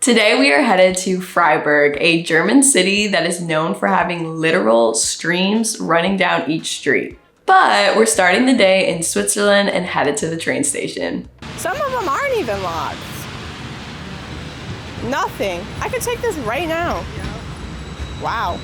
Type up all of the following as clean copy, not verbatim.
Today we are headed to Freiburg, a German city that is known for having literal streams running down each street. But we're starting the day in Switzerland and headed to the train station. Some of them aren't even locked. Nothing. I could take this right now. Wow.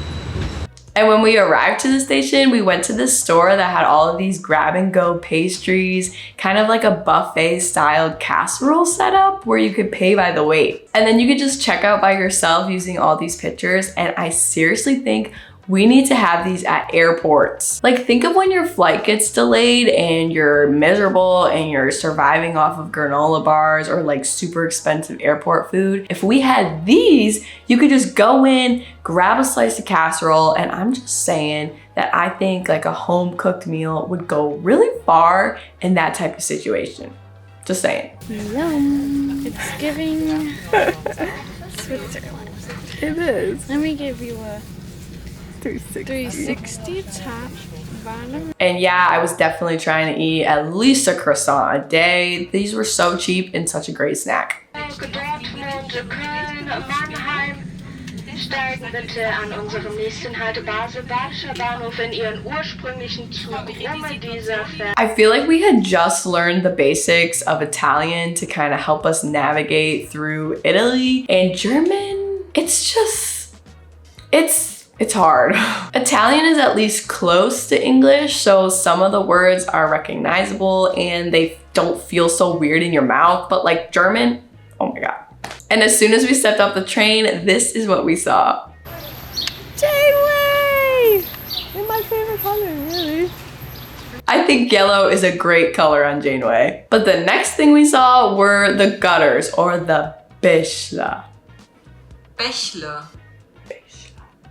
And when we arrived to the station, we went to this store that had all of these grab-and-go pastries, kind of like a buffet-styled casserole setup where you could pay by the weight. And then you could just check out by yourself using all these pictures, and I seriously think we need to have these at airports. Like, think of when your flight gets delayed and you're miserable and you're surviving off of granola bars or like super expensive airport food. If we had these, you could just go in, grab a slice of casserole, and I'm just saying that I think like a home cooked meal would go really far in that type of situation. Just saying. Yum. It's giving Switzerland. It is. Let me give you a 360 top, bottom. And yeah, I was definitely trying to eat at least a croissant a day. These were so cheap and such a great snack. Steigen bitte an unserem nächsten Halt Basel Badischer Bahnhof in Ihren ursprünglichen Zug ohne dieser I feel like we had just learned the basics of Italian to kind of help us navigate through Italy. And German, it's hard. Italian is at least close to English, so some of the words are recognizable and they don't feel so weird in your mouth, but like German, oh my God. And as soon as we stepped off the train, this is what we saw. Janeway! In my favorite color, really. I think yellow is a great color on Janeway. But the next thing we saw were the gutters, or the Bächler.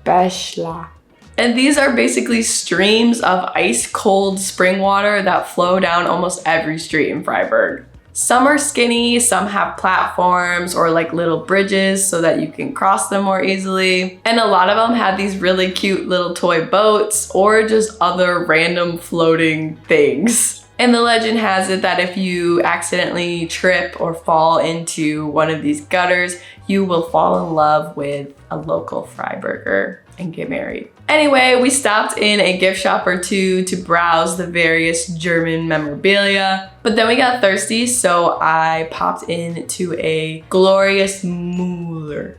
Bächler. And these are basically streams of ice cold spring water that flow down almost every street in Freiburg. Some are skinny, some have platforms or like little bridges so that you can cross them more easily. And a lot of them have these really cute little toy boats or just other random floating things. And the legend has it that if you accidentally trip or fall into one of these gutters, you will fall in love with a local Freiburger and get married. Anyway, we stopped in a gift shop or two to browse the various German memorabilia, but then we got thirsty, so I popped into a glorious moer.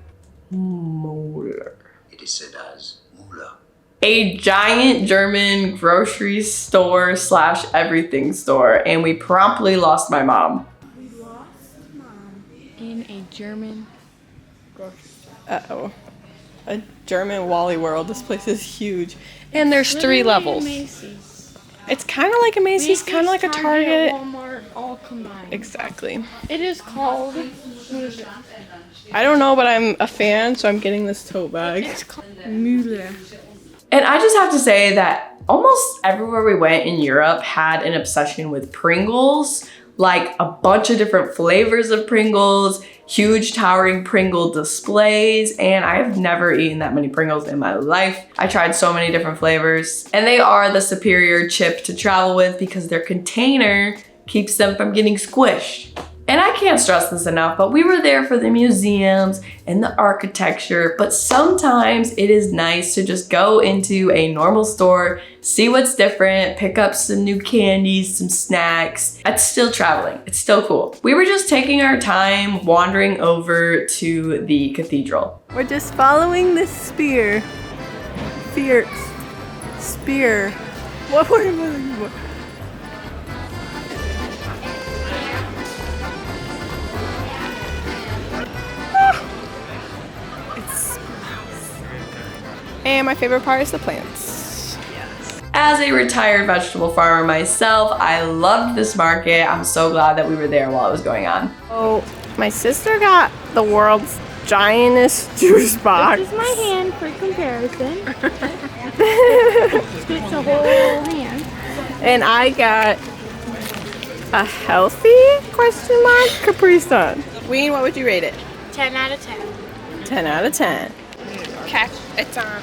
It is said as Mula. A giant German grocery store / everything store, and we promptly lost my mom. We lost Mom in a German grocery store. Uh-oh. A German Wally World. This place is huge. And there's 3 levels. Macy's. It's kind of like a Macy's, kind of like a Target. Walmart, all combined. Exactly. It is called, what is it? I don't know, but I'm a fan, so I'm getting this tote bag. It's called Müller. And I just have to say that almost everywhere we went in Europe had an obsession with Pringles, like a bunch of different flavors of Pringles, huge towering Pringle displays, and I've never eaten that many Pringles in my life. I tried so many different flavors, and they are the superior chip to travel with because their container keeps them from getting squished. And I can't stress this enough, but we were there for the museums and the architecture, but sometimes it is nice to just go into a normal store, see what's different, pick up some new candies, some snacks. That's still traveling. It's still cool. We were just taking our time wandering over to the cathedral. We're just following this spear. Spear. What were you looking for? And my favorite part is the plants. As a retired vegetable farmer myself, I loved this market. I'm so glad that we were there while it was going on. Oh, my sister got the world's giantest juice box. This is my hand for comparison. It's a whole hand. And I got a healthy question mark Capri Sun. Ween, what would you rate it? 10 out of 10. 10 out of 10. Catch, it's on.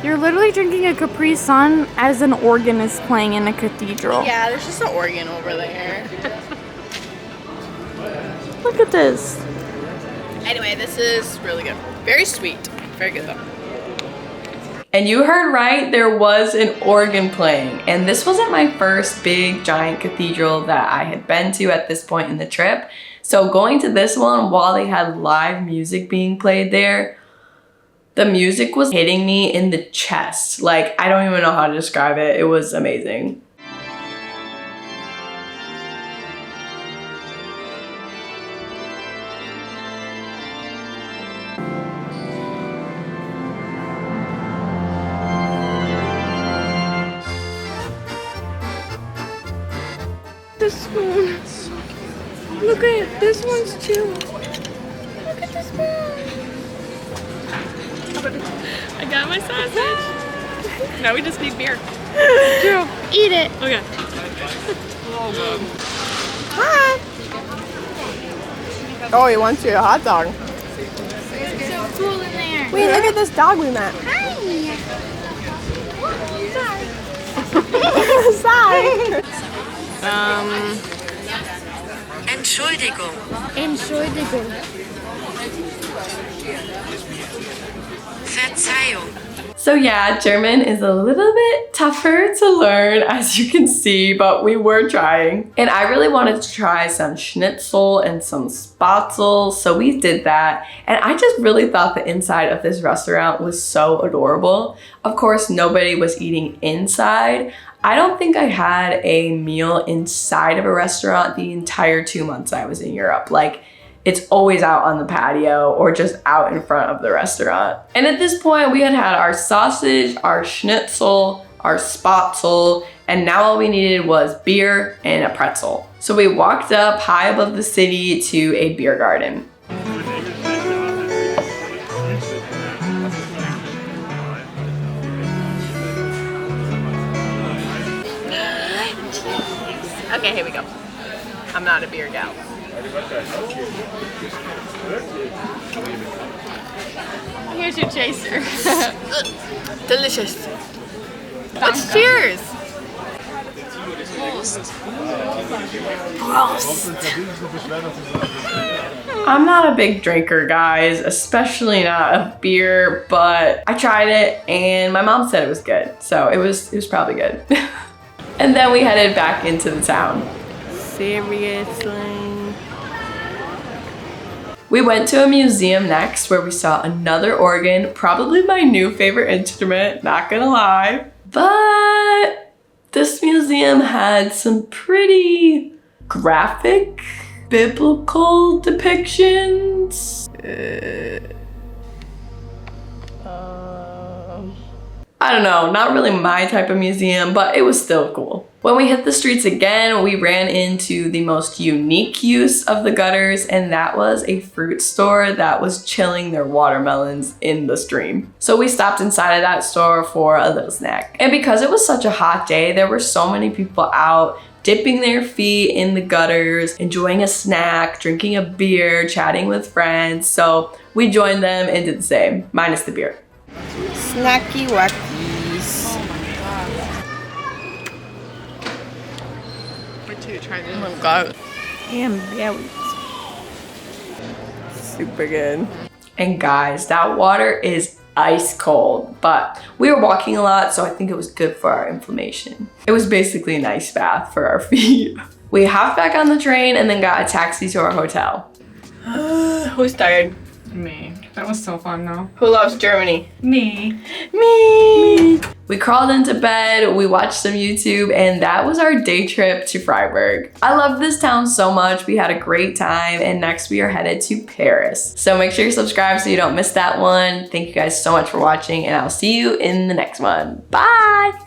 You're literally drinking a Capri Sun as an organ is playing in a cathedral. Yeah, there's just an organ over there. Look at this. Anyway, this is really good. Very sweet. Very good though. And you heard right, there was an organ playing. And this wasn't my first big giant cathedral that I had been to at this point in the trip. So going to this one while they had live music being played there, the music was hitting me in the chest. Like, I don't even know how to describe it. It was amazing. This one. Look at it. This one's too. Look at this one. I got my sausage. Now we just need beer. Drew, eat it. Okay. Hi. Oh, he wants you a hot dog. It's so cool in there. Wait, look at this dog we met. Hi. Sorry. Entschuldigung. Entschuldigung. Verzeihung. So yeah, German is a little bit tougher to learn, as you can see, but we were trying. And I really wanted to try some schnitzel and some spatzel, so we did that. And I just really thought the inside of this restaurant was so adorable. Of course, nobody was eating inside. I don't think I had a meal inside of a restaurant the entire 2 months I was in Europe. Like, it's always out on the patio or just out in front of the restaurant. And at this point, we had had our sausage, our schnitzel, our spatzel, and now all we needed was beer and a pretzel. So we walked up high above the city to a beer garden. Okay, here we go. I'm not a beer gal. Here's your chaser. Delicious. Let's cheers. I'm not a big drinker, guys, especially not of beer, but I tried it and my mom said it was good. So it was probably good. And then we headed back into the town. Seriously? We went to a museum next where we saw another organ, probably my new favorite instrument, not gonna lie. But this museum had some pretty graphic biblical depictions. I don't know, not really my type of museum, but it was still cool. When we hit the streets again, we ran into the most unique use of the gutters, and that was a fruit store that was chilling their watermelons in the stream. So we stopped inside of that store for a little snack. And because it was such a hot day, there were so many people out dipping their feet in the gutters, enjoying a snack, drinking a beer, chatting with friends. So we joined them and did the same, minus the beer. Snacky wackies. Wait till you try this. Oh my god. Damn berries. Super good. And guys, that water is ice cold, but we were walking a lot, so I think it was good for our inflammation. It was basically an ice bath for our feet. We hopped back on the train and then got a taxi to our hotel. Who's tired? Me. That was so fun though. Who loves Germany? Me. Me! We crawled into bed, we watched some YouTube, and that was our day trip to Freiburg. I love this town so much. We had a great time, and next we are headed to Paris. So make sure you subscribe so you don't miss that one. Thank you guys so much for watching, and I'll see you in the next one. Bye!